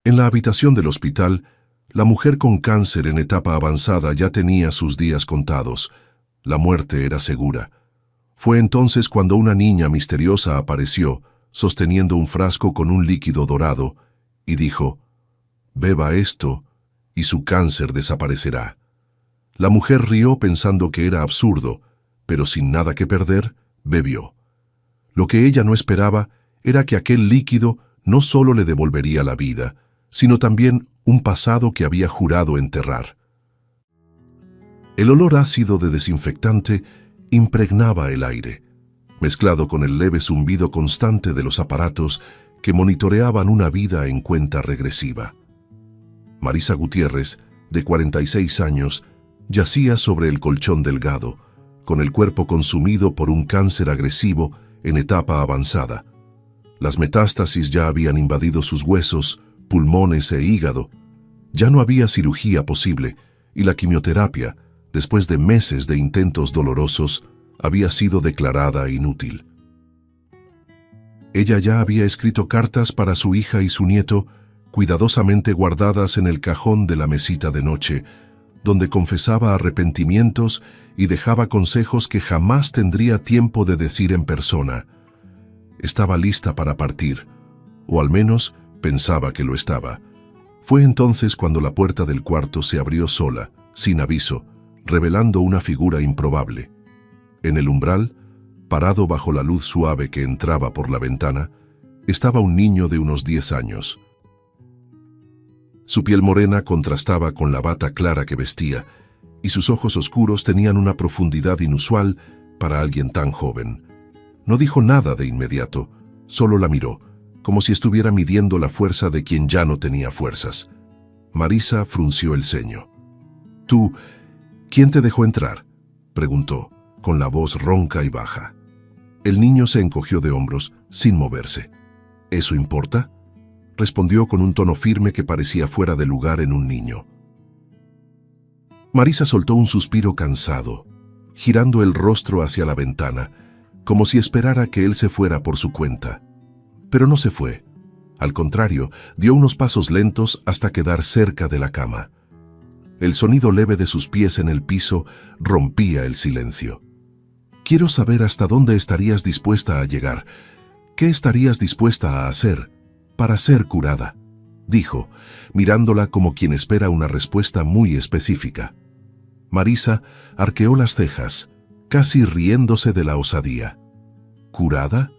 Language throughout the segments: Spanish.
En la habitación del hospital, la mujer con cáncer en etapa avanzada ya tenía sus días contados. La muerte era segura. Fue entonces cuando una niña misteriosa apareció, sosteniendo un frasco con un líquido dorado, y dijo: «Beba esto, y su cáncer desaparecerá». La mujer rió pensando que era absurdo, pero sin nada que perder, bebió. Lo que ella no esperaba era que aquel líquido no solo le devolvería la vida, sino también un pasado que había jurado enterrar. El olor ácido de desinfectante impregnaba el aire, mezclado con el leve zumbido constante de los aparatos que monitoreaban una vida en cuenta regresiva. Marisa Gutiérrez, de 46 años, yacía sobre el colchón delgado, con el cuerpo consumido por un cáncer agresivo en etapa avanzada. Las metástasis ya habían invadido sus huesos, pulmones e hígado. Ya no había cirugía posible, y la quimioterapia, después de meses de intentos dolorosos, había sido declarada inútil. Ella ya había escrito cartas para su hija y su nieto, cuidadosamente guardadas en el cajón de la mesita de noche, donde confesaba arrepentimientos y dejaba consejos que jamás tendría tiempo de decir en persona. Estaba lista para partir, o al menos pensaba que lo estaba. Fue entonces cuando la puerta del cuarto se abrió sola, sin aviso, revelando una figura improbable. En el umbral, parado bajo la luz suave que entraba por la ventana, estaba un niño de unos 10 años. Su piel morena contrastaba con la bata clara que vestía, y sus ojos oscuros tenían una profundidad inusual para alguien tan joven. No dijo nada de inmediato, solo la miró, como si estuviera midiendo la fuerza de quien ya no tenía fuerzas. Marisa frunció el ceño. «¿Tú, quién te dejó entrar?», preguntó, con la voz ronca y baja. El niño se encogió de hombros, sin moverse. «¿Eso importa?», respondió con un tono firme que parecía fuera de lugar en un niño. Marisa soltó un suspiro cansado, girando el rostro hacia la ventana, como si esperara que él se fuera por su cuenta. Pero no se fue. Al contrario, dio unos pasos lentos hasta quedar cerca de la cama. El sonido leve de sus pies en el piso rompía el silencio. «Quiero saber hasta dónde estarías dispuesta a llegar. ¿Qué estarías dispuesta a hacer para ser curada?», dijo, mirándola como quien espera una respuesta muy específica. Marisa arqueó las cejas, casi riéndose de la osadía. «¿Curada?».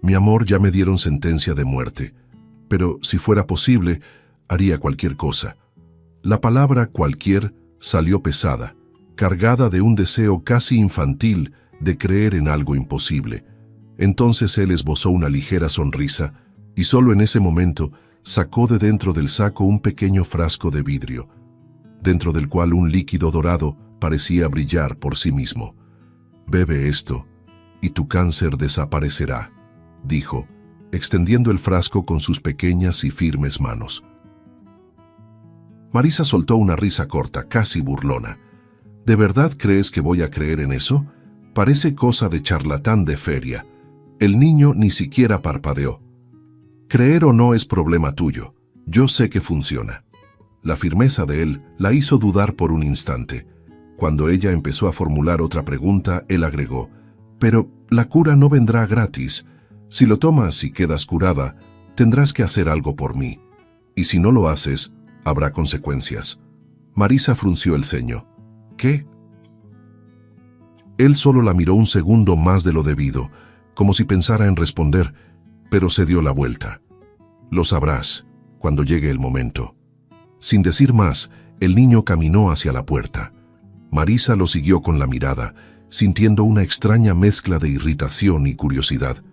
«Mi amor, ya me dieron sentencia de muerte, pero si fuera posible, haría cualquier cosa». La palabra cualquier salió pesada, cargada de un deseo casi infantil de creer en algo imposible. Entonces él esbozó una ligera sonrisa y solo en ese momento sacó de dentro del saco un pequeño frasco de vidrio, dentro del cual un líquido dorado parecía brillar por sí mismo. «Bebe esto y tu cáncer desaparecerá», dijo, extendiendo el frasco con sus pequeñas y firmes manos. Marisa soltó una risa corta, casi burlona. «¿De verdad crees que voy a creer en eso? Parece cosa de charlatán de feria». El niño ni siquiera parpadeó. «Creer o no es problema tuyo. Yo sé que funciona». La firmeza de él la hizo dudar por un instante. Cuando ella empezó a formular otra pregunta, él agregó: «Pero la cura no vendrá gratis. Si lo tomas y quedas curada, tendrás que hacer algo por mí. Y si no lo haces, habrá consecuencias». Marisa frunció el ceño. «¿Qué?». Él solo la miró un segundo más de lo debido, como si pensara en responder, pero se dio la vuelta. «Lo sabrás cuando llegue el momento». Sin decir más, el niño caminó hacia la puerta. Marisa lo siguió con la mirada, sintiendo una extraña mezcla de irritación y curiosidad.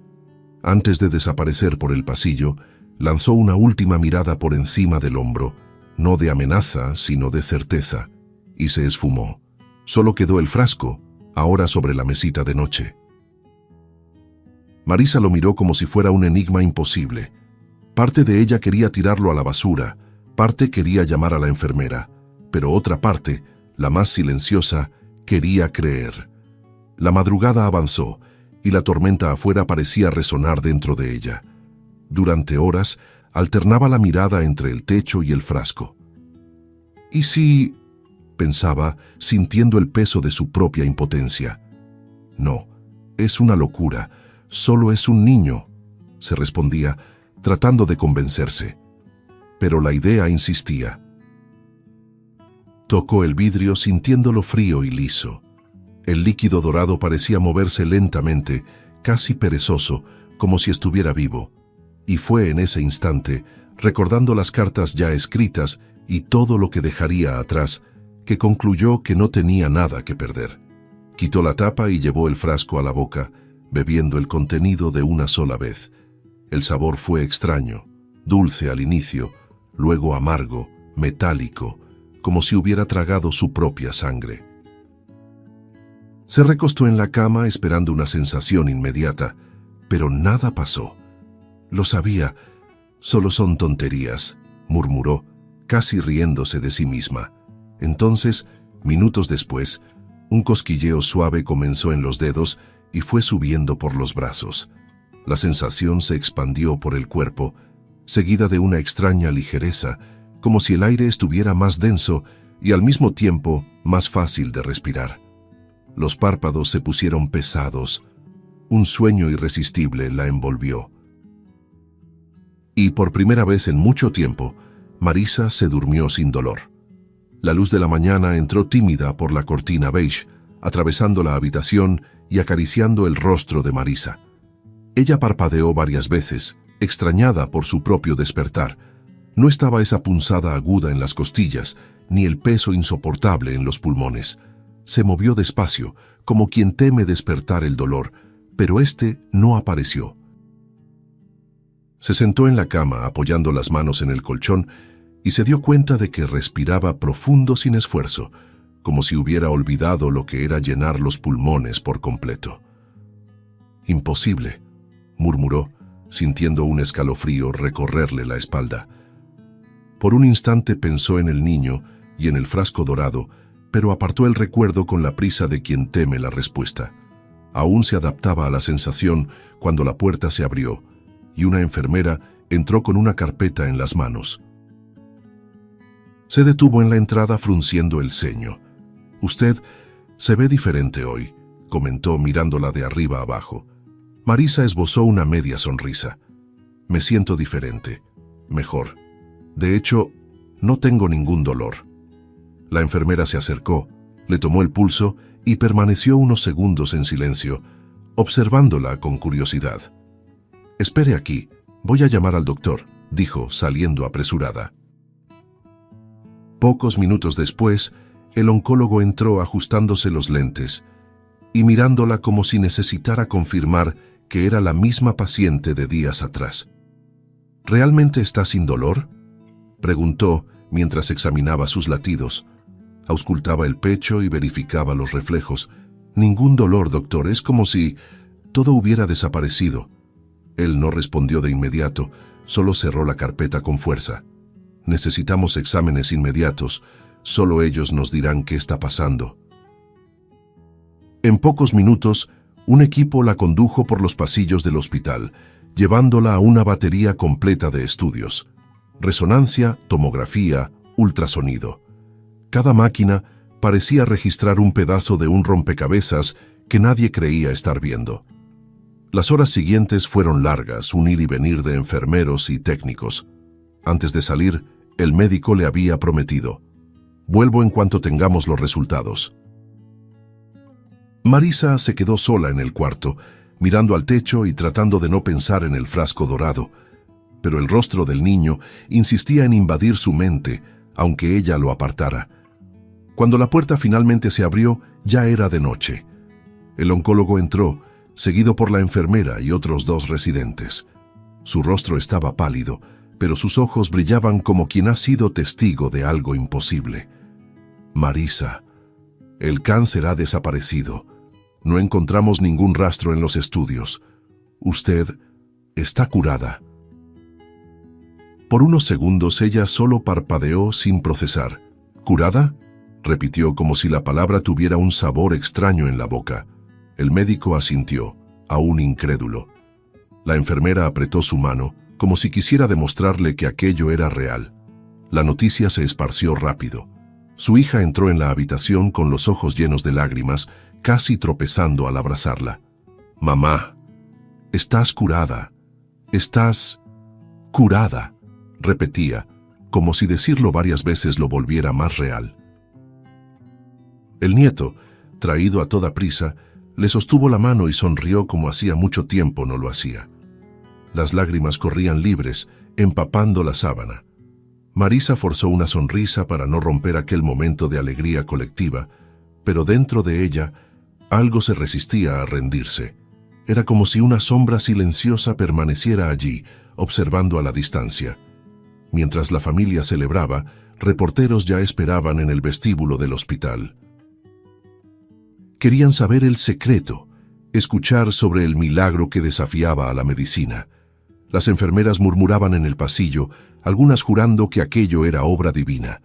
Antes de desaparecer por el pasillo, lanzó una última mirada por encima del hombro, no de amenaza, sino de certeza, y se esfumó. Solo quedó el frasco, ahora sobre la mesita de noche. Marisa lo miró como si fuera un enigma imposible. Parte de ella quería tirarlo a la basura, parte quería llamar a la enfermera, pero otra parte, la más silenciosa, quería creer. La madrugada avanzó, y la tormenta afuera parecía resonar dentro de ella. Durante horas, alternaba la mirada entre el techo y el frasco. ¿Y si...? pensaba, sintiendo el peso de su propia impotencia. No, es una locura, solo es un niño, se respondía, tratando de convencerse. Pero la idea insistía. Tocó el vidrio sintiéndolo frío y liso. El líquido dorado parecía moverse lentamente, casi perezoso, como si estuviera vivo. Y fue en ese instante, recordando las cartas ya escritas y todo lo que dejaría atrás, que concluyó que no tenía nada que perder. Quitó la tapa y llevó el frasco a la boca, bebiendo el contenido de una sola vez. El sabor fue extraño, dulce al inicio, luego amargo, metálico, como si hubiera tragado su propia sangre. Se recostó en la cama esperando una sensación inmediata, pero nada pasó. Lo sabía, solo son tonterías, murmuró, casi riéndose de sí misma. Entonces, minutos después, un cosquilleo suave comenzó en los dedos y fue subiendo por los brazos. La sensación se expandió por el cuerpo, seguida de una extraña ligereza, como si el aire estuviera más denso y al mismo tiempo más fácil de respirar. Los párpados se pusieron pesados. Un sueño irresistible la envolvió. Y por primera vez en mucho tiempo, Marisa se durmió sin dolor. La luz de la mañana entró tímida por la cortina beige, atravesando la habitación y acariciando el rostro de Marisa. Ella parpadeó varias veces, extrañada por su propio despertar. No estaba esa punzada aguda en las costillas, ni el peso insoportable en los pulmones. Se movió despacio, como quien teme despertar el dolor, pero este no apareció. Se sentó en la cama apoyando las manos en el colchón y se dio cuenta de que respiraba profundo sin esfuerzo, como si hubiera olvidado lo que era llenar los pulmones por completo. «Imposible», murmuró, sintiendo un escalofrío recorrerle la espalda. Por un instante pensó en el niño y en el frasco dorado, pero apartó el recuerdo con la prisa de quien teme la respuesta. Aún se adaptaba a la sensación cuando la puerta se abrió y una enfermera entró con una carpeta en las manos. Se detuvo en la entrada frunciendo el ceño. «Usted se ve diferente hoy», comentó mirándola de arriba abajo. Marisa esbozó una media sonrisa. «Me siento diferente. Mejor. De hecho, no tengo ningún dolor». La enfermera se acercó, le tomó el pulso y permaneció unos segundos en silencio, observándola con curiosidad. «Espere aquí, voy a llamar al doctor», dijo, saliendo apresurada. Pocos minutos después, el oncólogo entró ajustándose los lentes y mirándola como si necesitara confirmar que era la misma paciente de días atrás. «¿Realmente está sin dolor?», preguntó mientras examinaba sus latidos. Auscultaba el pecho y verificaba los reflejos. «Ningún dolor, doctor, es como si todo hubiera desaparecido». Él no respondió de inmediato, solo cerró la carpeta con fuerza. «Necesitamos exámenes inmediatos, solo ellos nos dirán qué está pasando». En pocos minutos, un equipo la condujo por los pasillos del hospital, llevándola a una batería completa de estudios. Resonancia, tomografía, ultrasonido. Cada máquina parecía registrar un pedazo de un rompecabezas que nadie creía estar viendo. Las horas siguientes fueron largas, un ir y venir de enfermeros y técnicos. Antes de salir, el médico le había prometido: «Vuelvo en cuanto tengamos los resultados». Marisa se quedó sola en el cuarto, mirando al techo y tratando de no pensar en el frasco dorado. Pero el rostro del niño insistía en invadir su mente, aunque ella lo apartara. Cuando la puerta finalmente se abrió, ya era de noche. El oncólogo entró, seguido por la enfermera y otros 2 residentes. Su rostro estaba pálido, pero sus ojos brillaban como quien ha sido testigo de algo imposible. «Marisa, el cáncer ha desaparecido. No encontramos ningún rastro en los estudios. Usted está curada». Por unos segundos ella solo parpadeó sin procesar. «¿Curada?», repitió como si la palabra tuviera un sabor extraño en la boca. El médico asintió, aún incrédulo. La enfermera apretó su mano, como si quisiera demostrarle que aquello era real. La noticia se esparció rápido. Su hija entró en la habitación con los ojos llenos de lágrimas, casi tropezando al abrazarla. «Mamá, estás curada. Estás curada», repetía, como si decirlo varias veces lo volviera más real. El nieto, traído a toda prisa, le sostuvo la mano y sonrió como hacía mucho tiempo no lo hacía. Las lágrimas corrían libres, empapando la sábana. Marisa forzó una sonrisa para no romper aquel momento de alegría colectiva, pero dentro de ella algo se resistía a rendirse. Era como si una sombra silenciosa permaneciera allí, observando a la distancia. Mientras la familia celebraba, reporteros ya esperaban en el vestíbulo del hospital. Querían saber el secreto, escuchar sobre el milagro que desafiaba a la medicina. Las enfermeras murmuraban en el pasillo, algunas jurando que aquello era obra divina.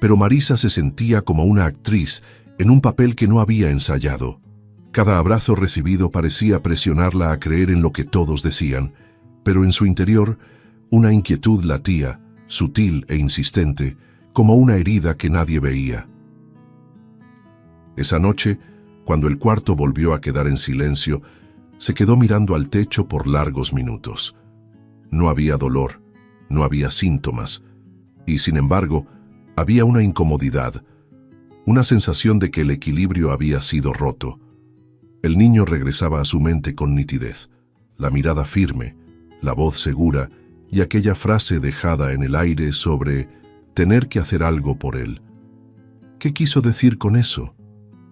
Pero Marisa se sentía como una actriz en un papel que no había ensayado. Cada abrazo recibido parecía presionarla a creer en lo que todos decían, pero en su interior una inquietud latía, sutil e insistente, como una herida que nadie veía. Esa noche, cuando el cuarto volvió a quedar en silencio, se quedó mirando al techo por largos minutos. No había dolor, no había síntomas, y sin embargo, había una incomodidad, una sensación de que el equilibrio había sido roto. El niño regresaba a su mente con nitidez, la mirada firme, la voz segura y aquella frase dejada en el aire sobre tener que hacer algo por él. ¿Qué quiso decir con eso?,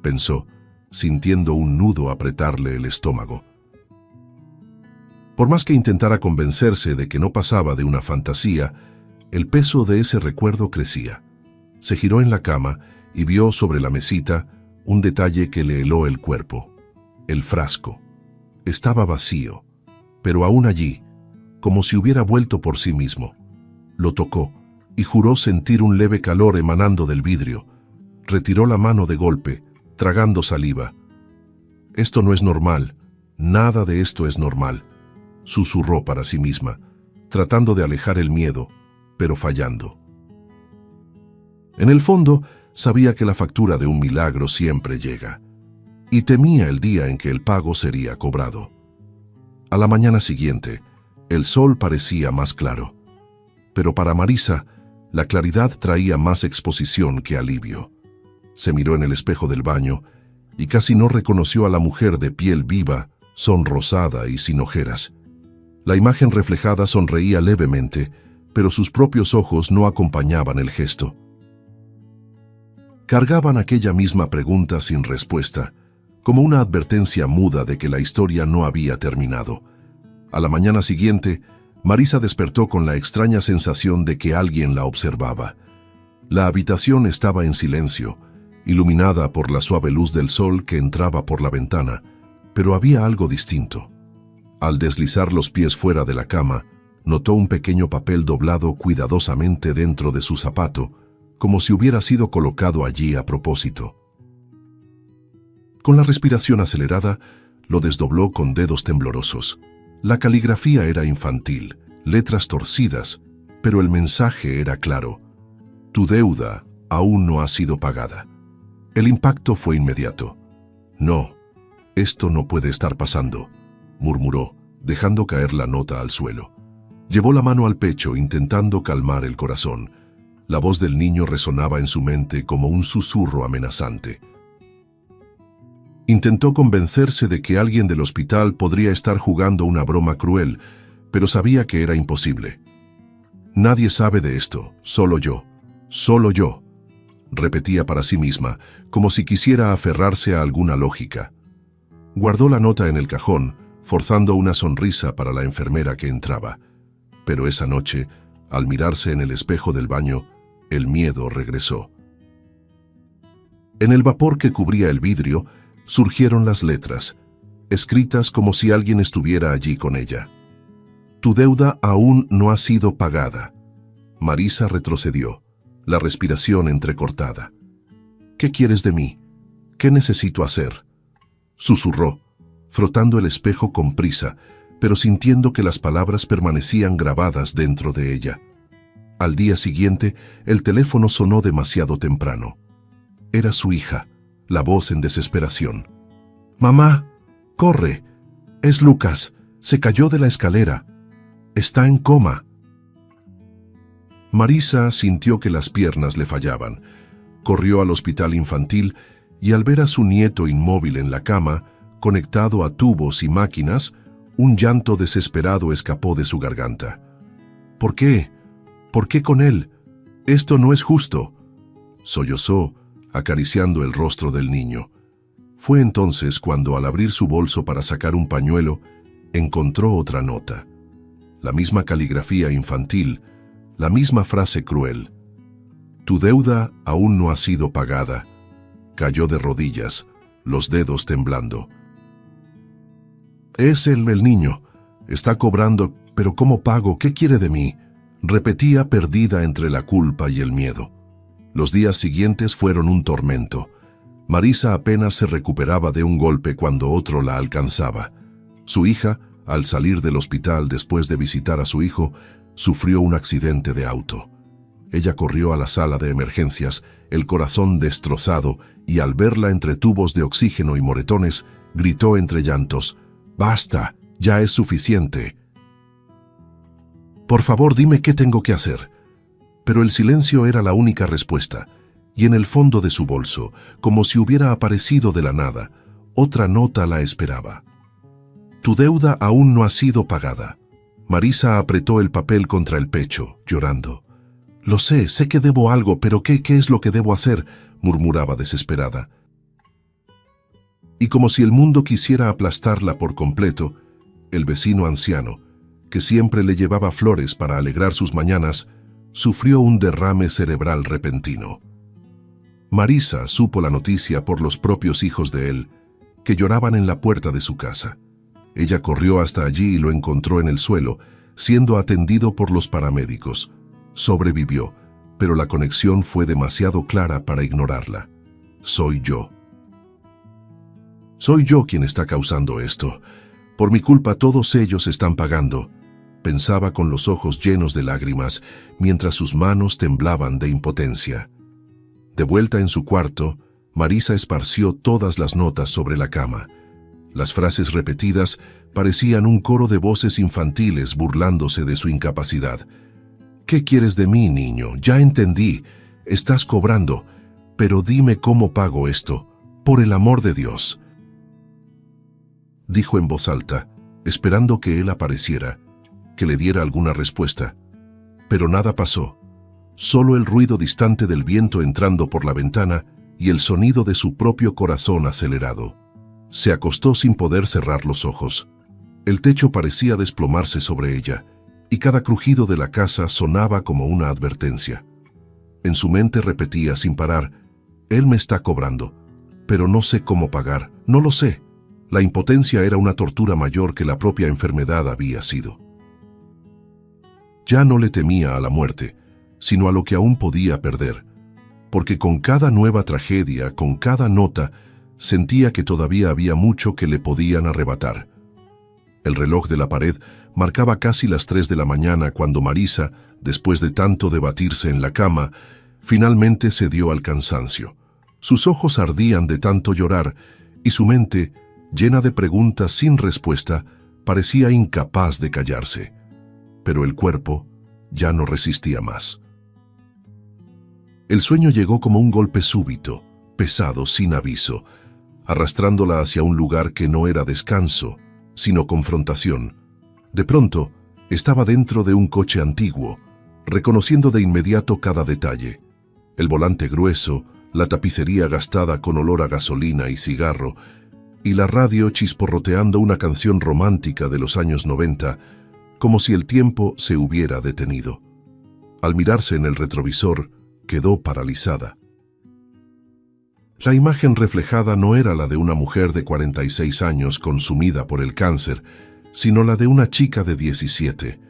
pensó, sintiendo un nudo apretarle el estómago. Por más que intentara convencerse de que no pasaba de una fantasía, el peso de ese recuerdo crecía. Se giró en la cama y vio sobre la mesita un detalle que le heló el cuerpo. El frasco. Estaba vacío, pero aún allí, como si hubiera vuelto por sí mismo. Lo tocó y juró sentir un leve calor emanando del vidrio. Retiró la mano de golpe, tragando saliva. «Esto no es normal, nada de esto es normal», susurró para sí misma, tratando de alejar el miedo, pero fallando. En el fondo, sabía que la factura de un milagro siempre llega, y temía el día en que el pago sería cobrado. A la mañana siguiente, el sol parecía más claro, pero para Marisa, la claridad traía más exposición que alivio. Se miró en el espejo del baño y casi no reconoció a la mujer de piel viva, sonrosada y sin ojeras. La imagen reflejada sonreía levemente, pero sus propios ojos no acompañaban el gesto. Cargaban aquella misma pregunta sin respuesta, como una advertencia muda de que la historia no había terminado. A la mañana siguiente, Marisa despertó con la extraña sensación de que alguien la observaba. La habitación estaba en silencio, iluminada por la suave luz del sol que entraba por la ventana, pero había algo distinto. Al deslizar los pies fuera de la cama, notó un pequeño papel doblado cuidadosamente dentro de su zapato, como si hubiera sido colocado allí a propósito. Con la respiración acelerada, lo desdobló con dedos temblorosos. La caligrafía era infantil, letras torcidas, pero el mensaje era claro. Tu deuda aún no ha sido pagada. El impacto fue inmediato. No, esto no puede estar pasando, murmuró, dejando caer la nota al suelo. Llevó la mano al pecho intentando calmar el corazón. La voz del niño resonaba en su mente como un susurro amenazante. Intentó convencerse de que alguien del hospital podría estar jugando una broma cruel, pero sabía que era imposible. Nadie sabe de esto, solo yo, repetía para sí misma, como si quisiera aferrarse a alguna lógica. Guardó la nota en el cajón, forzando una sonrisa para la enfermera que entraba. Pero esa noche, al mirarse en el espejo del baño, el miedo regresó. En el vapor que cubría el vidrio, surgieron las letras, escritas como si alguien estuviera allí con ella. Tu deuda aún no ha sido pagada. Marisa retrocedió, la respiración entrecortada. ¿Qué quieres de mí? ¿Qué necesito hacer?, susurró, frotando el espejo con prisa, pero sintiendo que las palabras permanecían grabadas dentro de ella. Al día siguiente, el teléfono sonó demasiado temprano. Era su hija, la voz en desesperación. «Mamá, corre. Es Lucas. Se cayó de la escalera. Está en coma». Marisa sintió que las piernas le fallaban. Corrió al hospital infantil y al ver a su nieto inmóvil en la cama, conectado a tubos y máquinas, un llanto desesperado escapó de su garganta. «¿Por qué? ¿Por qué con él? Esto no es justo», sollozó, acariciando el rostro del niño. Fue entonces cuando, al abrir su bolso para sacar un pañuelo, encontró otra nota. La misma caligrafía infantil, la misma frase cruel. «Tu deuda aún no ha sido pagada». Cayó de rodillas, los dedos temblando. «Es él el niño. Está cobrando, pero ¿cómo pago? ¿Qué quiere de mí?», repetía perdida entre la culpa y el miedo. Los días siguientes fueron un tormento. Marisa apenas se recuperaba de un golpe cuando otro la alcanzaba. Su hija, al salir del hospital después de visitar a su hijo, sufrió un accidente de auto. Ella corrió a la sala de emergencias, el corazón destrozado, y al verla entre tubos de oxígeno y moretones, gritó entre llantos: «¡Basta! Ya es suficiente. Por favor, dime qué tengo que hacer». Pero el silencio era la única respuesta, y en el fondo de su bolso, como si hubiera aparecido de la nada, otra nota la esperaba. «Tu deuda aún no ha sido pagada». Marisa apretó el papel contra el pecho, llorando. «Lo sé que debo algo, pero ¿qué es lo que debo hacer?», murmuraba desesperada. Y como si el mundo quisiera aplastarla por completo, el vecino anciano, que siempre le llevaba flores para alegrar sus mañanas, sufrió un derrame cerebral repentino. Marisa supo la noticia por los propios hijos de él, que lloraban en la puerta de su casa. Ella corrió hasta allí y lo encontró en el suelo, siendo atendido por los paramédicos. Sobrevivió, pero la conexión fue demasiado clara para ignorarla. «Soy yo. Soy yo quien está causando esto. Por mi culpa todos ellos están pagando», pensaba con los ojos llenos de lágrimas, mientras sus manos temblaban de impotencia. De vuelta en su cuarto, Marisa esparció todas las notas sobre la cama. Las frases repetidas parecían un coro de voces infantiles burlándose de su incapacidad. «¿Qué quieres de mí, niño? Ya entendí. Estás cobrando. Pero dime cómo pago esto. Por el amor de Dios», dijo en voz alta, esperando que él apareciera, que le diera alguna respuesta. Pero nada pasó. Solo el ruido distante del viento entrando por la ventana y el sonido de su propio corazón acelerado. Se acostó sin poder cerrar los ojos. El techo parecía desplomarse sobre ella, y cada crujido de la casa sonaba como una advertencia. En su mente repetía sin parar: «Él me está cobrando, pero no sé cómo pagar, no lo sé». La impotencia era una tortura mayor que la propia enfermedad había sido. Ya no le temía a la muerte, sino a lo que aún podía perder, porque con cada nueva tragedia, con cada nota, sentía que todavía había mucho que le podían arrebatar. El reloj de la pared marcaba casi las 3 de la mañana cuando Marisa, después de tanto debatirse en la cama, finalmente cedió al cansancio. Sus ojos ardían de tanto llorar y su mente, llena de preguntas sin respuesta, parecía incapaz de callarse. Pero el cuerpo ya no resistía más. El sueño llegó como un golpe súbito, pesado, sin aviso, arrastrándola hacia un lugar que no era descanso, sino confrontación. De pronto, estaba dentro de un coche antiguo, reconociendo de inmediato cada detalle. El volante grueso, la tapicería gastada con olor a gasolina y cigarro, y la radio chisporroteando una canción romántica de los años 90, como si el tiempo se hubiera detenido. Al mirarse en el retrovisor, quedó paralizada. La imagen reflejada no era la de una mujer de 46 años consumida por el cáncer, sino la de una chica de 17,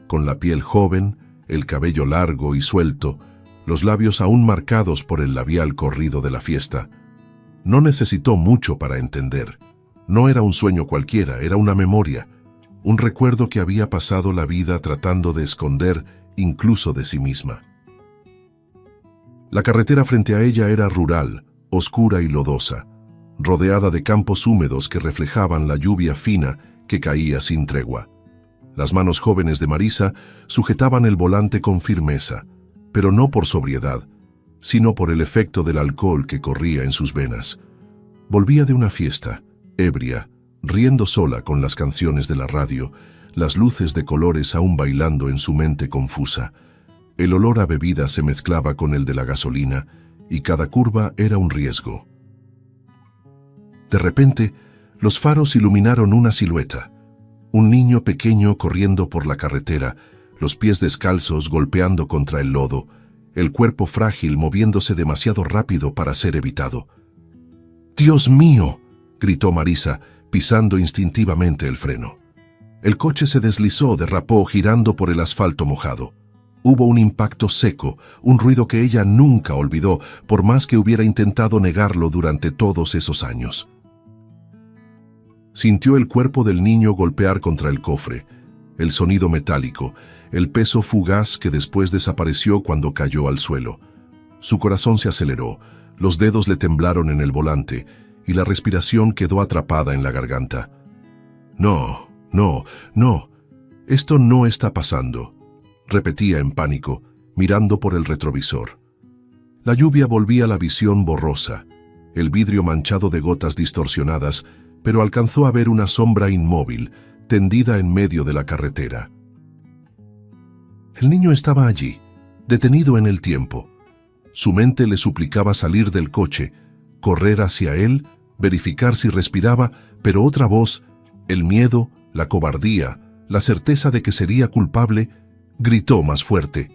con la piel joven, el cabello largo y suelto, los labios aún marcados por el labial corrido de la fiesta. No necesitó mucho para entender. No era un sueño cualquiera, era una memoria. un recuerdo que había pasado la vida tratando de esconder incluso de sí misma. La carretera frente a ella era rural, oscura y lodosa, rodeada de campos húmedos que reflejaban la lluvia fina que caía sin tregua. Las manos jóvenes de Marisa sujetaban el volante con firmeza, pero no por sobriedad, sino por el efecto del alcohol que corría en sus venas. Volvía de una fiesta, ebria, riendo sola con las canciones de la radio, las luces de colores aún bailando en su mente confusa. El olor a bebida se mezclaba con el de la gasolina y cada curva era un riesgo. De repente, los faros iluminaron una silueta. Un niño pequeño corriendo por la carretera, los pies descalzos golpeando contra el lodo, el cuerpo frágil moviéndose demasiado rápido para ser evitado. ¡Dios mío!, gritó Marisa, pisando instintivamente el freno. El coche se deslizó, derrapó, girando por el asfalto mojado. Hubo un impacto seco, un ruido que ella nunca olvidó, por más que hubiera intentado negarlo durante todos esos años. Sintió el cuerpo del niño golpear contra el cofre, el sonido metálico, el peso fugaz que después desapareció cuando cayó al suelo. Su corazón se aceleró, los dedos le temblaron en el volante y la respiración quedó atrapada en la garganta. No, esto no está pasando, repetía en pánico, mirando por el retrovisor. La lluvia volvía la visión borrosa, el vidrio manchado de gotas distorsionadas, pero alcanzó a ver una sombra inmóvil, tendida en medio de la carretera. El niño estaba allí, detenido en el tiempo. Su mente le suplicaba salir del coche, correr hacia él, verificar si respiraba, pero otra voz, el miedo, la cobardía, la certeza de que sería culpable, gritó más fuerte.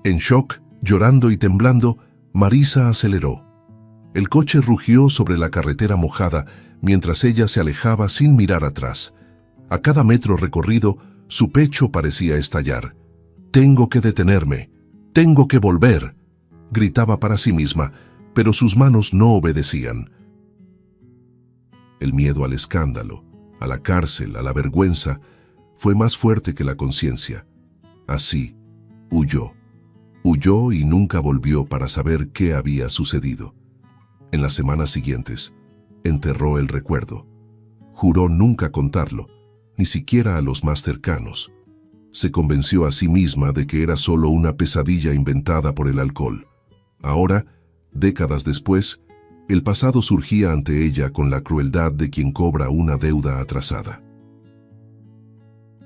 En shock, llorando y temblando, Marisa aceleró. El coche rugió sobre la carretera mojada mientras ella se alejaba sin mirar atrás. A cada metro recorrido, su pecho parecía estallar. «Tengo que detenerme, tengo que volver», gritaba para sí misma, pero sus manos no obedecían. El miedo al escándalo, a la cárcel, a la vergüenza, fue más fuerte que la conciencia. Así, huyó. Huyó y nunca volvió para saber qué había sucedido. En las semanas siguientes, enterró el recuerdo. Juró nunca contarlo, ni siquiera a los más cercanos. Se convenció a sí misma de que era solo una pesadilla inventada por el alcohol. Ahora, décadas después, el pasado surgía ante ella con la crueldad de quien cobra una deuda atrasada.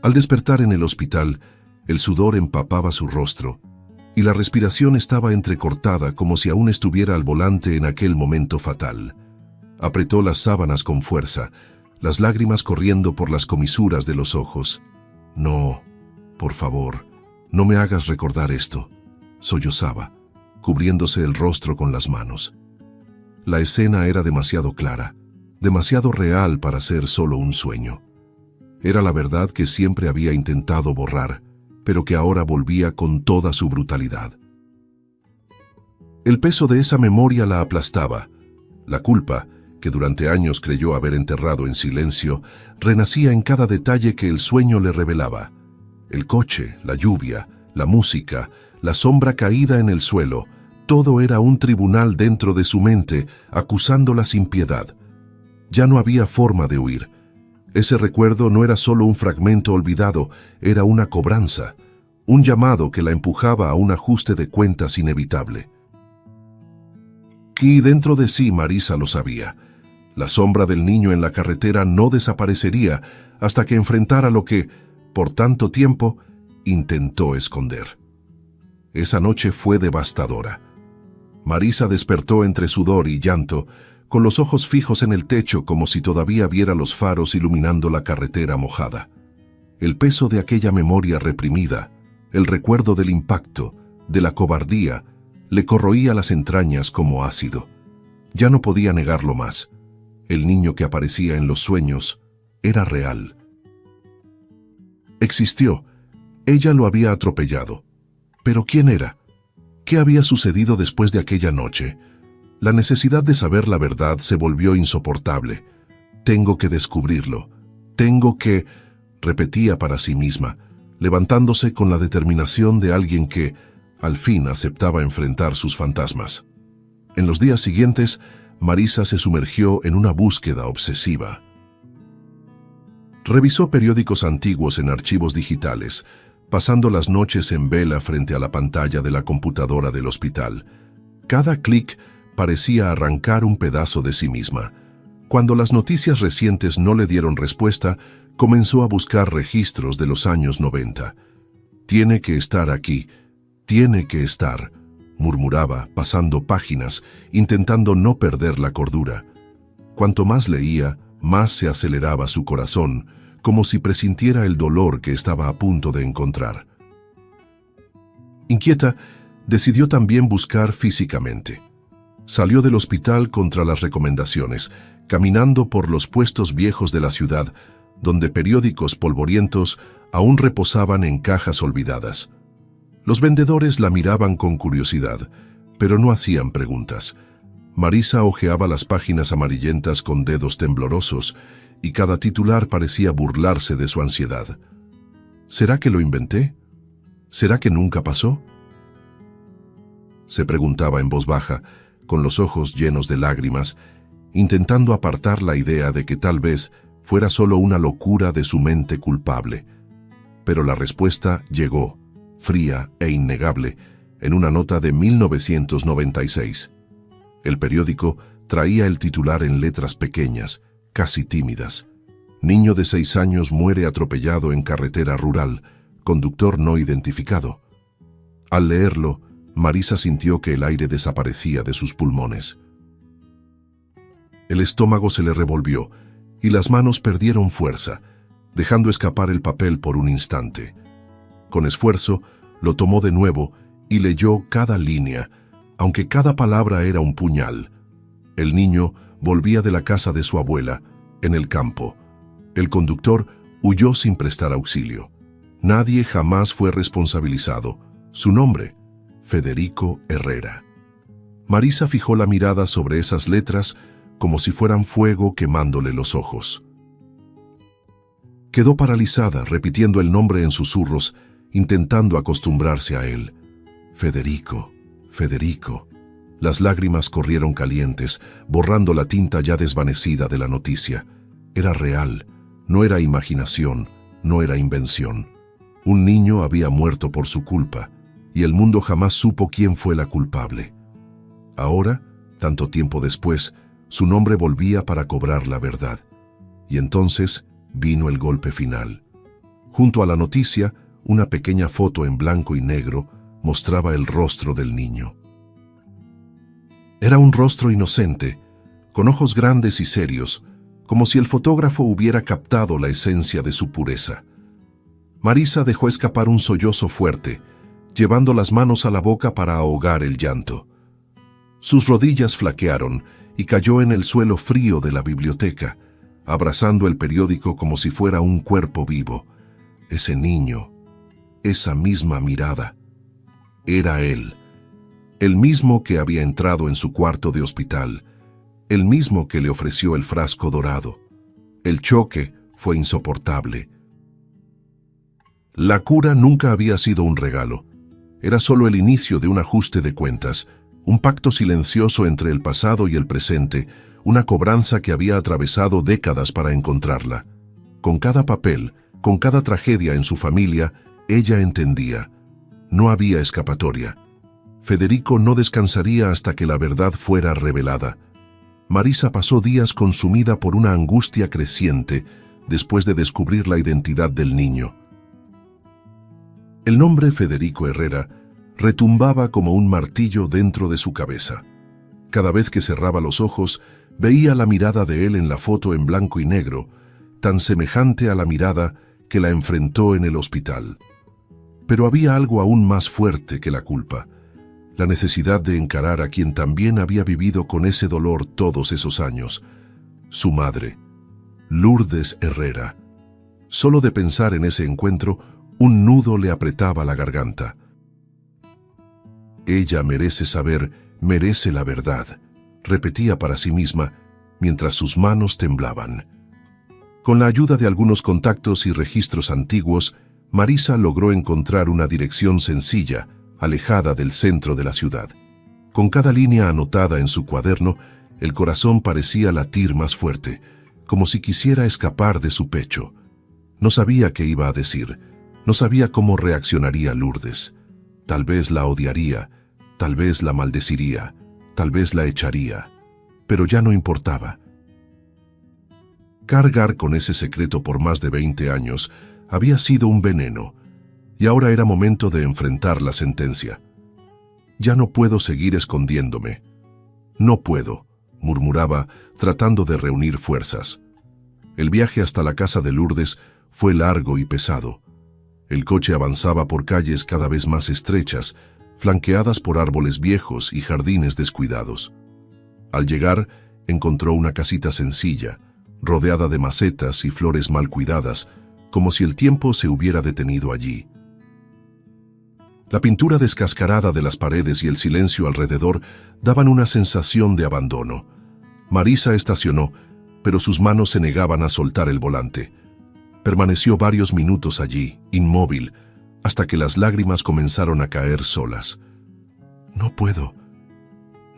Al despertar en el hospital, el sudor empapaba su rostro y la respiración estaba entrecortada como si aún estuviera al volante en aquel momento fatal. Apretó las sábanas con fuerza, las lágrimas corriendo por las comisuras de los ojos. «No, por favor, no me hagas recordar esto», sollozaba, cubriéndose el rostro con las manos. La escena era demasiado clara, demasiado real para ser solo un sueño. Era la verdad que siempre había intentado borrar, pero que ahora volvía con toda su brutalidad. El peso de esa memoria la aplastaba. La culpa, que durante años creyó haber enterrado en silencio, renacía en cada detalle que el sueño le revelaba. El coche, la lluvia, la música, la sombra caída en el suelo, todo era un tribunal dentro de su mente, acusándola sin piedad. Ya no había forma de huir. Ese recuerdo no era solo un fragmento olvidado, era una cobranza, un llamado que la empujaba a un ajuste de cuentas inevitable. Y dentro de sí Marisa lo sabía. La sombra del niño en la carretera no desaparecería hasta que enfrentara lo que, por tanto tiempo, intentó esconder. Esa noche fue devastadora. Marisa despertó entre sudor y llanto, con los ojos fijos en el techo como si todavía viera los faros iluminando la carretera mojada. El peso de aquella memoria reprimida, el recuerdo del impacto, de la cobardía, le corroía las entrañas como ácido. Ya no podía negarlo más. El niño que aparecía en los sueños era real. Existió. Ella lo había atropellado. ¿Pero quién era? ¿Qué había sucedido después de aquella noche? La necesidad de saber la verdad se volvió insoportable. Tengo que descubrirlo. Tengo que... repetía para sí misma, levantándose con la determinación de alguien que, al fin, aceptaba enfrentar sus fantasmas. En los días siguientes, Marisa se sumergió en una búsqueda obsesiva. Revisó periódicos antiguos en archivos digitales, pasando las noches en vela frente a la pantalla de la computadora del hospital. Cada clic parecía arrancar un pedazo de sí misma. Cuando las noticias recientes no le dieron respuesta, comenzó a buscar registros de los años 90. «Tiene que estar aquí, tiene que estar», murmuraba, pasando páginas, intentando no perder la cordura. Cuanto más leía, más se aceleraba su corazón, como si presintiera el dolor que estaba a punto de encontrar. Inquieta, decidió también buscar físicamente. Salió del hospital contra las recomendaciones, caminando por los puestos viejos de la ciudad, donde periódicos polvorientos aún reposaban en cajas olvidadas. Los vendedores la miraban con curiosidad, pero no hacían preguntas. Marisa hojeaba las páginas amarillentas con dedos temblorosos, y cada titular parecía burlarse de su ansiedad. ¿Será que lo inventé? ¿Será que nunca pasó? Se preguntaba en voz baja, con los ojos llenos de lágrimas, intentando apartar la idea de que tal vez fuera solo una locura de su mente culpable. Pero la respuesta llegó, fría e innegable, en una nota de 1996. El periódico traía el titular en letras pequeñas, casi tímidas. Niño de 6 años muere atropellado en carretera rural, conductor no identificado. Al leerlo, Marisa sintió que el aire desaparecía de sus pulmones. El estómago se le revolvió y las manos perdieron fuerza, dejando escapar el papel por un instante. Con esfuerzo, lo tomó de nuevo y leyó cada línea, aunque cada palabra era un puñal. El niño volvía de la casa de su abuela, en el campo. El conductor huyó sin prestar auxilio. Nadie jamás fue responsabilizado. Su nombre, Federico Herrera. Marisa fijó la mirada sobre esas letras como si fueran fuego quemándole los ojos. Quedó paralizada, repitiendo el nombre en susurros, intentando acostumbrarse a él. Federico, Federico. Las lágrimas corrieron calientes, borrando la tinta ya desvanecida de la noticia. Era real, no era imaginación, no era invención. Un niño había muerto por su culpa, y el mundo jamás supo quién fue la culpable. Ahora, tanto tiempo después, su nombre volvía para cobrar la verdad. Y entonces vino el golpe final. Junto a la noticia, una pequeña foto en blanco y negro mostraba el rostro del niño. Era un rostro inocente, con ojos grandes y serios, como si el fotógrafo hubiera captado la esencia de su pureza. Marisa dejó escapar un sollozo fuerte, llevando las manos a la boca para ahogar el llanto. Sus rodillas flaquearon y cayó en el suelo frío de la biblioteca, abrazando el periódico como si fuera un cuerpo vivo. Ese niño, esa misma mirada, era él, el mismo que había entrado en su cuarto de hospital, el mismo que le ofreció el frasco dorado. El choque fue insoportable. La cura nunca había sido un regalo. Era solo el inicio de un ajuste de cuentas, un pacto silencioso entre el pasado y el presente, una cobranza que había atravesado décadas para encontrarla. Con cada papel, con cada tragedia en su familia, ella entendía. No había escapatoria. Federico no descansaría hasta que la verdad fuera revelada. Marisa pasó días consumida por una angustia creciente después de descubrir la identidad del niño. El nombre Federico Herrera retumbaba como un martillo dentro de su cabeza. Cada vez que cerraba los ojos, veía la mirada de él en la foto en blanco y negro, tan semejante a la mirada que la enfrentó en el hospital. Pero había algo aún más fuerte que la culpa, la necesidad de encarar a quien también había vivido con ese dolor todos esos años, su madre, Lourdes Herrera. Solo de pensar en ese encuentro, un nudo le apretaba la garganta. Ella merece saber, merece la verdad, repetía para sí misma, mientras sus manos temblaban. Con la ayuda de algunos contactos y registros antiguos, Marisa logró encontrar una dirección sencilla, alejada del centro de la ciudad. Con cada línea anotada en su cuaderno, el corazón parecía latir más fuerte, como si quisiera escapar de su pecho. No sabía qué iba a decir, no sabía cómo reaccionaría Lourdes. Tal vez la odiaría, tal vez la maldeciría, tal vez la echaría, pero ya no importaba. Cargar con ese secreto por más de 20 años había sido un veneno, y ahora era momento de enfrentar la sentencia. Ya no puedo seguir escondiéndome. No puedo, murmuraba, tratando de reunir fuerzas. El viaje hasta la casa de Lourdes fue largo y pesado. El coche avanzaba por calles cada vez más estrechas, flanqueadas por árboles viejos y jardines descuidados. Al llegar, encontró una casita sencilla, rodeada de macetas y flores mal cuidadas, como si el tiempo se hubiera detenido allí. La pintura descascarada de las paredes y el silencio alrededor daban una sensación de abandono. Marisa estacionó, pero sus manos se negaban a soltar el volante. Permaneció varios minutos allí, inmóvil, hasta que las lágrimas comenzaron a caer solas. «No puedo,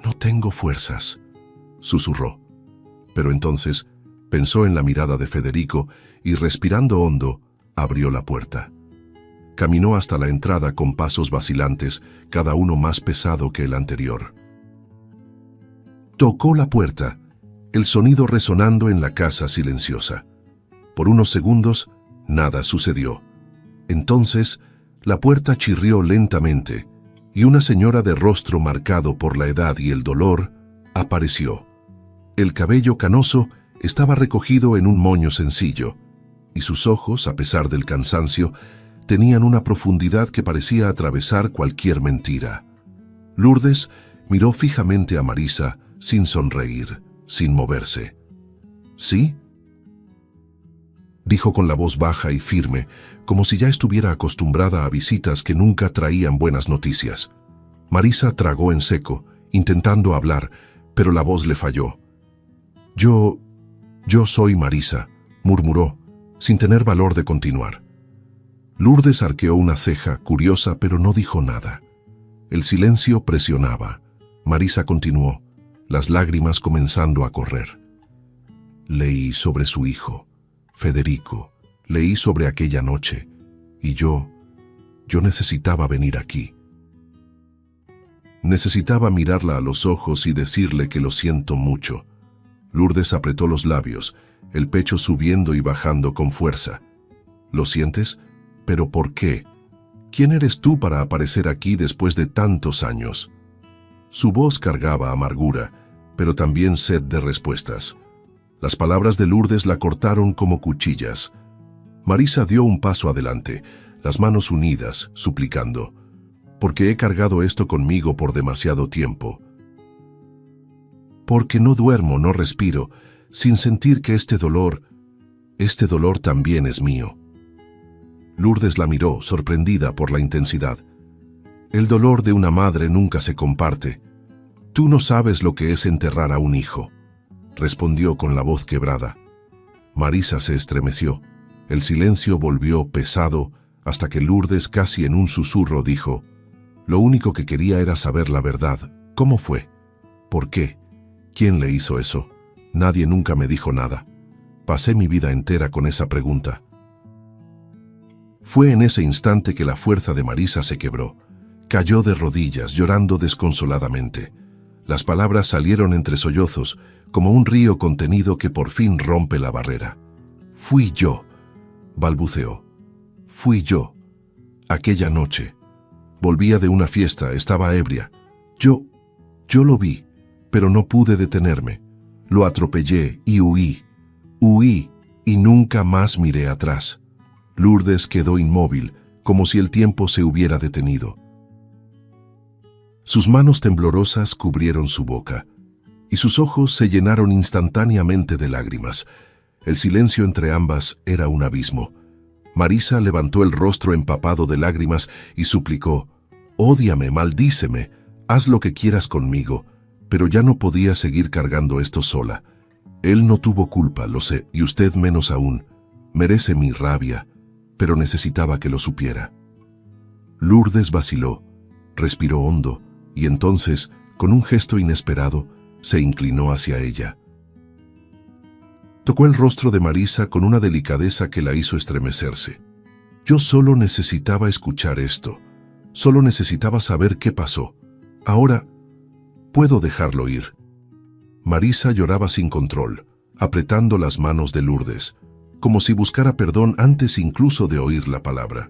no tengo fuerzas», susurró. Pero entonces pensó en la mirada de Federico y, respirando hondo, abrió la puerta. Caminó hasta la entrada con pasos vacilantes, cada uno más pesado que el anterior. Tocó la puerta, el sonido resonando en la casa silenciosa. Por unos segundos, nada sucedió. Entonces, la puerta chirrió lentamente y una señora de rostro marcado por la edad y el dolor apareció. El cabello canoso estaba recogido en un moño sencillo, y sus ojos, a pesar del cansancio, tenían una profundidad que parecía atravesar cualquier mentira. Lourdes miró fijamente a Marisa, sin sonreír, sin moverse. «¿Sí?», dijo con la voz baja y firme, como si ya estuviera acostumbrada a visitas que nunca traían buenas noticias. Marisa tragó en seco, intentando hablar, pero la voz le falló. Yo soy Marisa», murmuró, sin tener valor de continuar. Lourdes arqueó una ceja, curiosa, pero no dijo nada. El silencio presionaba. Marisa continuó, las lágrimas comenzando a correr. «Leí sobre su hijo, Federico, leí sobre aquella noche, y yo necesitaba venir aquí. Necesitaba mirarla a los ojos y decirle que lo siento mucho». Lourdes apretó los labios, el pecho subiendo y bajando con fuerza. «¿Lo sientes? ¿Pero por qué? ¿Quién eres tú para aparecer aquí después de tantos años?». Su voz cargaba amargura, pero también sed de respuestas. Las palabras de Lourdes la cortaron como cuchillas. Marisa dio un paso adelante, las manos unidas, suplicando: «Porque he cargado esto conmigo por demasiado tiempo. Porque no duermo, no respiro, sin sentir que este dolor también es mío». Lourdes la miró, sorprendida por la intensidad. «El dolor de una madre nunca se comparte. Tú no sabes lo que es enterrar a un hijo», respondió con la voz quebrada. Marisa se estremeció. El silencio volvió pesado hasta que Lourdes, casi en un susurro, dijo: «Lo único que quería era saber la verdad. ¿Cómo fue? ¿Por qué? ¿Quién le hizo eso? Nadie nunca me dijo nada. Pasé mi vida entera con esa pregunta». Fue en ese instante que la fuerza de Marisa se quebró. Cayó de rodillas, llorando desconsoladamente. Las palabras salieron entre sollozos, como un río contenido que por fin rompe la barrera. «Fui yo», balbuceó. «Fui yo. Aquella noche. Volvía de una fiesta, estaba ebria. Yo lo vi, pero no pude detenerme. Lo atropellé y huí. Huí y nunca más miré atrás». Lourdes quedó inmóvil, como si el tiempo se hubiera detenido. Sus manos temblorosas cubrieron su boca, y sus ojos se llenaron instantáneamente de lágrimas. El silencio entre ambas era un abismo. Marisa levantó el rostro empapado de lágrimas y suplicó: «Ódiame, maldíceme, haz lo que quieras conmigo», pero ya no podía seguir cargando esto sola. Él no tuvo culpa, lo sé, y usted menos aún. Merece mi rabia, pero necesitaba que lo supiera. Lourdes vaciló, respiró hondo, y entonces, con un gesto inesperado, se inclinó hacia ella. Tocó el rostro de Marisa con una delicadeza que la hizo estremecerse. Yo solo necesitaba escuchar esto. Solo necesitaba saber qué pasó. Ahora, puedo dejarlo ir. Marisa lloraba sin control, apretando las manos de Lourdes, como si buscara perdón antes incluso de oír la palabra.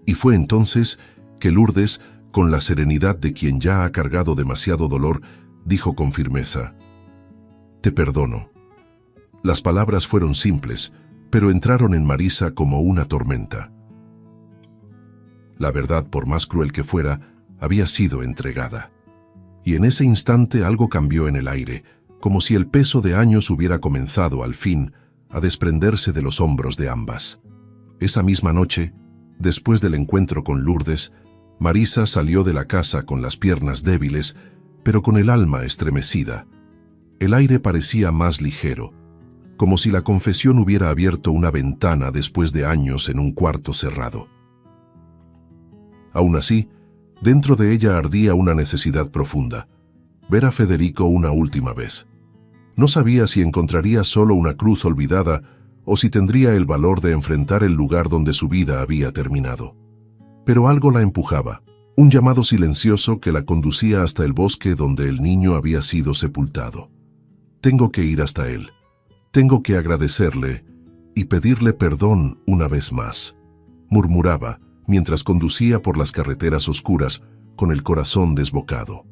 Y fue entonces que Lourdes, con la serenidad de quien ya ha cargado demasiado dolor, dijo con firmeza: «Te perdono». Las palabras fueron simples, pero entraron en Marisa como una tormenta. La verdad, por más cruel que fuera, había sido entregada. Y en ese instante algo cambió en el aire, como si el peso de años hubiera comenzado, al fin, a desprenderse de los hombros de ambas. Esa misma noche, después del encuentro con Lourdes, Marisa salió de la casa con las piernas débiles, pero con el alma estremecida. El aire parecía más ligero, como si la confesión hubiera abierto una ventana después de años en un cuarto cerrado. Aún así, dentro de ella ardía una necesidad profunda: ver a Federico una última vez. No sabía si encontraría solo una cruz olvidada o si tendría el valor de enfrentar el lugar donde su vida había terminado. Pero algo la empujaba, un llamado silencioso que la conducía hasta el bosque donde el niño había sido sepultado. Tengo que ir hasta él. Tengo que agradecerle y pedirle perdón una vez más, murmuraba mientras conducía por las carreteras oscuras con el corazón desbocado.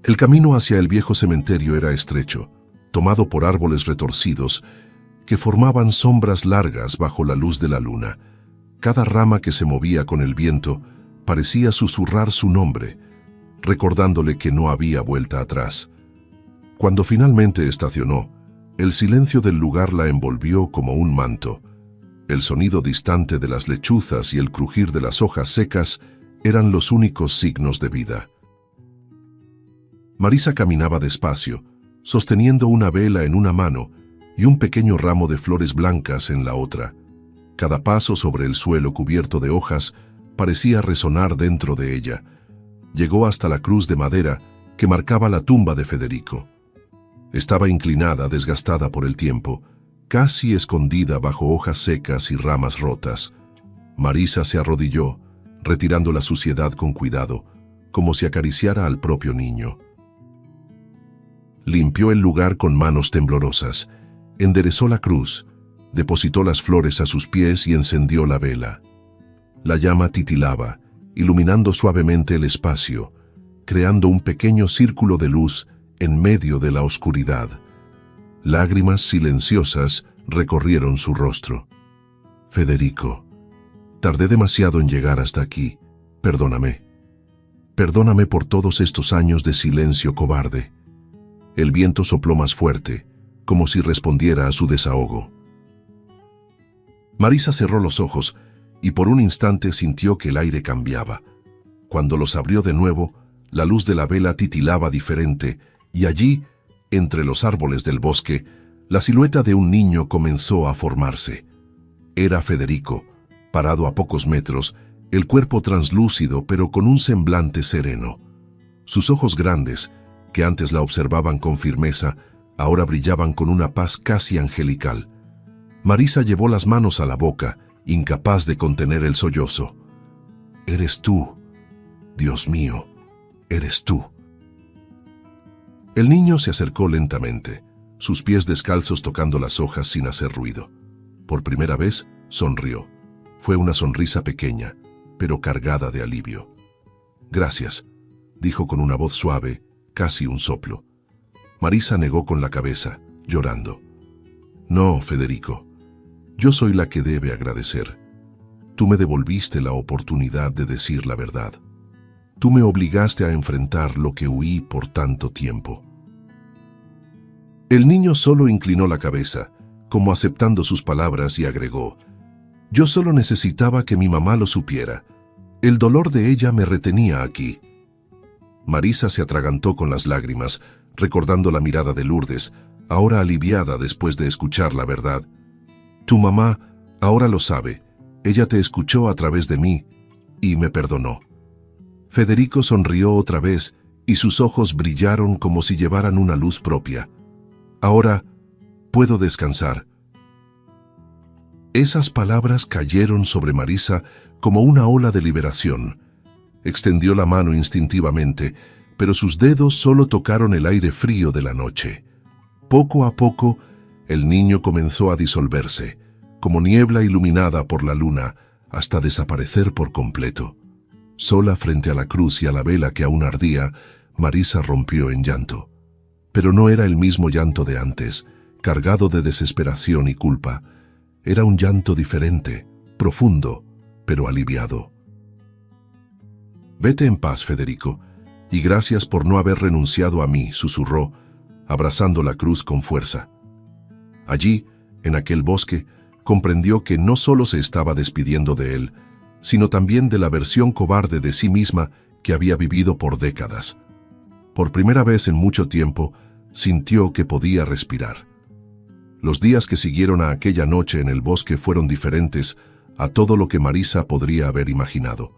El camino hacia el viejo cementerio era estrecho, tomado por árboles retorcidos que formaban sombras largas bajo la luz de la luna. Cada rama que se movía con el viento parecía susurrar su nombre, recordándole que no había vuelta atrás. Cuando finalmente estacionó, el silencio del lugar la envolvió como un manto. El sonido distante de las lechuzas y el crujir de las hojas secas eran los únicos signos de vida. Marisa caminaba despacio, sosteniendo una vela en una mano y un pequeño ramo de flores blancas en la otra. Cada paso sobre el suelo cubierto de hojas parecía resonar dentro de ella. Llegó hasta la cruz de madera que marcaba la tumba de Federico. Estaba inclinada, desgastada por el tiempo, casi escondida bajo hojas secas y ramas rotas. Marisa se arrodilló, retirando la suciedad con cuidado, como si acariciara al propio niño. Limpió el lugar con manos temblorosas, enderezó la cruz, depositó las flores a sus pies y encendió la vela. La llama titilaba, iluminando suavemente el espacio, creando un pequeño círculo de luz en medio de la oscuridad. Lágrimas silenciosas recorrieron su rostro. Federico, tardé demasiado en llegar hasta aquí. Perdóname. Perdóname por todos estos años de silencio cobarde. El viento sopló más fuerte, como si respondiera a su desahogo. Marisa cerró los ojos y por un instante sintió que el aire cambiaba. Cuando los abrió de nuevo, la luz de la vela titilaba diferente y allí, entre los árboles del bosque, la silueta de un niño comenzó a formarse. Era Federico, parado a pocos metros, el cuerpo translúcido pero con un semblante sereno. Sus ojos grandes, que antes la observaban con firmeza, ahora brillaban con una paz casi angelical. Marisa llevó las manos a la boca, incapaz de contener el sollozo. «Eres tú, Dios mío, eres tú». El niño se acercó lentamente, sus pies descalzos tocando las hojas sin hacer ruido. Por primera vez, sonrió. Fue una sonrisa pequeña, pero cargada de alivio. «Gracias», dijo con una voz suave, casi un soplo. Marisa negó con la cabeza, llorando. «No, Federico, yo soy la que debe agradecer. Tú me devolviste la oportunidad de decir la verdad. Tú me obligaste a enfrentar lo que huí por tanto tiempo». El niño solo inclinó la cabeza, como aceptando sus palabras, y agregó: «Yo solo necesitaba que mi mamá lo supiera. El dolor de ella me retenía aquí». Marisa se atragantó con las lágrimas, recordando la mirada de Lourdes, ahora aliviada después de escuchar la verdad. Tu mamá ahora lo sabe. Ella te escuchó a través de mí y me perdonó. Federico sonrió otra vez y sus ojos brillaron como si llevaran una luz propia. Ahora puedo descansar. Esas palabras cayeron sobre Marisa como una ola de liberación. Extendió la mano instintivamente, pero sus dedos solo tocaron el aire frío de la noche. Poco a poco, el niño comenzó a disolverse, como niebla iluminada por la luna, hasta desaparecer por completo. Sola frente a la cruz y a la vela que aún ardía, Marisa rompió en llanto. Pero no era el mismo llanto de antes, cargado de desesperación y culpa. Era un llanto diferente, profundo, pero aliviado. Vete en paz, Federico, y gracias por no haber renunciado a mí, susurró, abrazando la cruz con fuerza. Allí, en aquel bosque, comprendió que no solo se estaba despidiendo de él, sino también de la versión cobarde de sí misma que había vivido por décadas. Por primera vez en mucho tiempo, sintió que podía respirar. Los días que siguieron a aquella noche en el bosque fueron diferentes a todo lo que Marisa podría haber imaginado.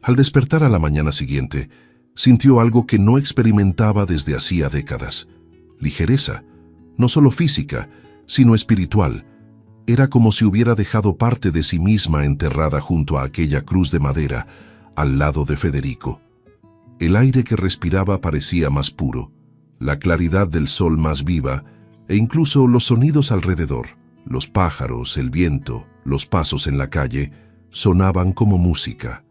Al despertar a la mañana siguiente, sintió algo que no experimentaba desde hacía décadas. Ligereza, no solo física, sino espiritual. Era como si hubiera dejado parte de sí misma enterrada junto a aquella cruz de madera, al lado de Federico. El aire que respiraba parecía más puro, la claridad del sol más viva, e incluso los sonidos alrededor, los pájaros, el viento, los pasos en la calle, sonaban como música.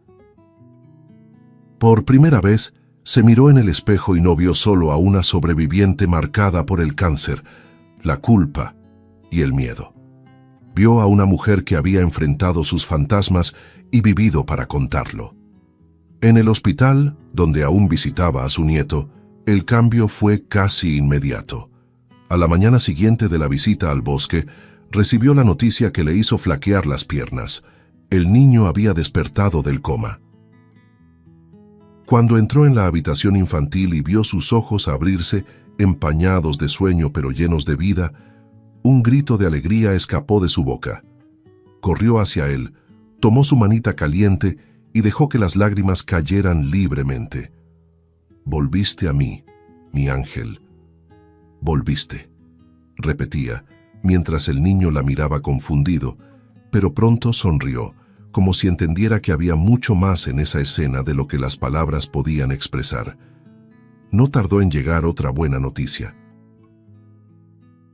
Por primera vez, se miró en el espejo y no vio solo a una sobreviviente marcada por el cáncer, la culpa y el miedo. Vio a una mujer que había enfrentado sus fantasmas y vivido para contarlo. En el hospital, donde aún visitaba a su nieto, el cambio fue casi inmediato. A la mañana siguiente de la visita al bosque, recibió la noticia que le hizo flaquear las piernas. El niño había despertado del coma. Cuando entró en la habitación infantil y vio sus ojos abrirse, empañados de sueño pero llenos de vida, un grito de alegría escapó de su boca. Corrió hacia él, tomó su manita caliente y dejó que las lágrimas cayeran libremente. «Volviste a mí, mi ángel. Volviste», repetía, mientras el niño la miraba confundido, pero pronto sonrió, como si entendiera que había mucho más en esa escena de lo que las palabras podían expresar. No tardó en llegar otra buena noticia.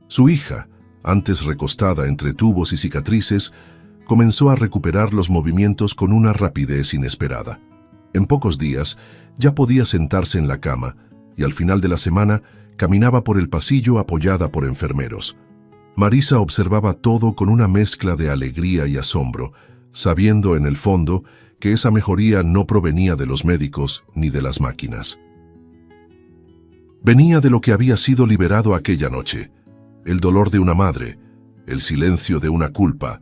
Su hija, antes recostada entre tubos y cicatrices, comenzó a recuperar los movimientos con una rapidez inesperada. En pocos días ya podía sentarse en la cama y al final de la semana caminaba por el pasillo apoyada por enfermeros. Marisa observaba todo con una mezcla de alegría y asombro, sabiendo en el fondo que esa mejoría no provenía de los médicos ni de las máquinas. Venía de lo que había sido liberado aquella noche: el dolor de una madre, el silencio de una culpa,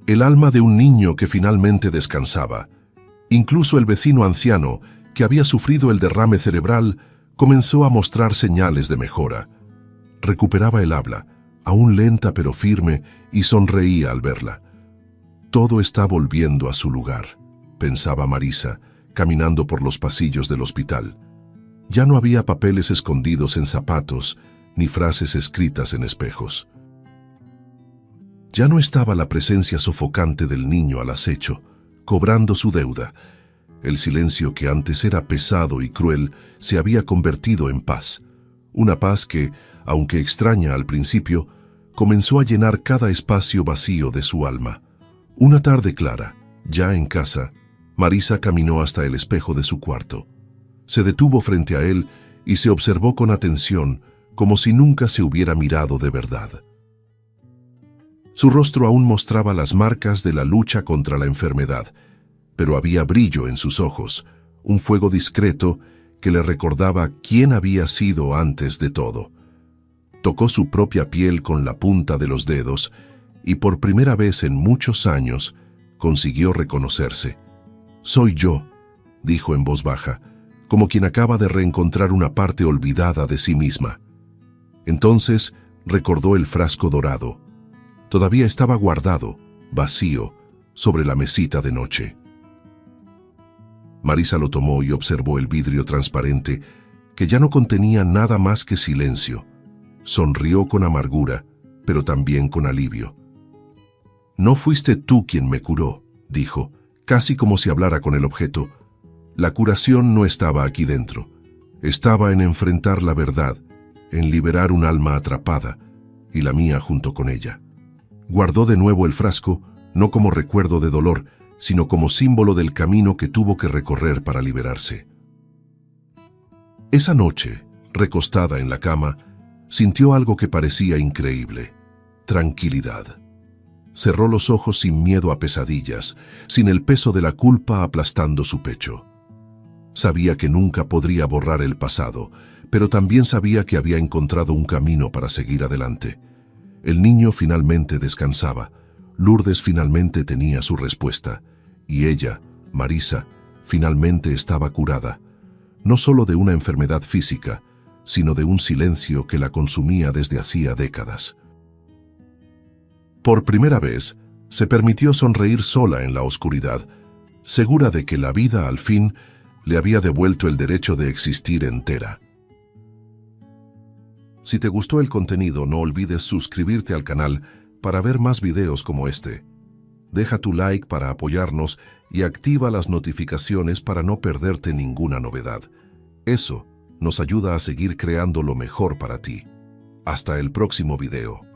el alma de un niño que finalmente descansaba. Incluso el vecino anciano, que había sufrido el derrame cerebral, comenzó a mostrar señales de mejora. Recuperaba el habla, aún lenta pero firme, y sonreía al verla. Todo está volviendo a su lugar, pensaba Marisa, caminando por los pasillos del hospital. Ya no había papeles escondidos en zapatos, ni frases escritas en espejos. Ya no estaba la presencia sofocante del niño al acecho, cobrando su deuda. El silencio que antes era pesado y cruel se había convertido en paz. Una paz que, aunque extraña al principio, comenzó a llenar cada espacio vacío de su alma. Una tarde clara, ya en casa, Marisa caminó hasta el espejo de su cuarto. Se detuvo frente a él y se observó con atención, como si nunca se hubiera mirado de verdad. Su rostro aún mostraba las marcas de la lucha contra la enfermedad, pero había brillo en sus ojos, un fuego discreto que le recordaba quién había sido antes de todo. Tocó su propia piel con la punta de los dedos y por primera vez en muchos años consiguió reconocerse. «Soy yo», dijo en voz baja, como quien acaba de reencontrar una parte olvidada de sí misma. Entonces recordó el frasco dorado. Todavía estaba guardado, vacío, sobre la mesita de noche. Marisa lo tomó y observó el vidrio transparente, que ya no contenía nada más que silencio. Sonrió con amargura, pero también con alivio. «No fuiste tú quien me curó», dijo, casi como si hablara con el objeto. «La curación no estaba aquí dentro. Estaba en enfrentar la verdad, en liberar un alma atrapada, y la mía junto con ella». Guardó de nuevo el frasco, no como recuerdo de dolor, sino como símbolo del camino que tuvo que recorrer para liberarse. Esa noche, recostada en la cama, sintió algo que parecía increíble: tranquilidad. Cerró los ojos sin miedo a pesadillas, sin el peso de la culpa aplastando su pecho. Sabía que nunca podría borrar el pasado, pero también sabía que había encontrado un camino para seguir adelante. El niño finalmente descansaba, Lourdes finalmente tenía su respuesta, y ella, Marisa, finalmente estaba curada, no solo de una enfermedad física, sino de un silencio que la consumía desde hacía décadas. Por primera vez, se permitió sonreír sola en la oscuridad, segura de que la vida al fin le había devuelto el derecho de existir entera. Si te gustó el contenido, no olvides suscribirte al canal para ver más videos como este. Deja tu like para apoyarnos y activa las notificaciones para no perderte ninguna novedad. Eso nos ayuda a seguir creando lo mejor para ti. Hasta el próximo video.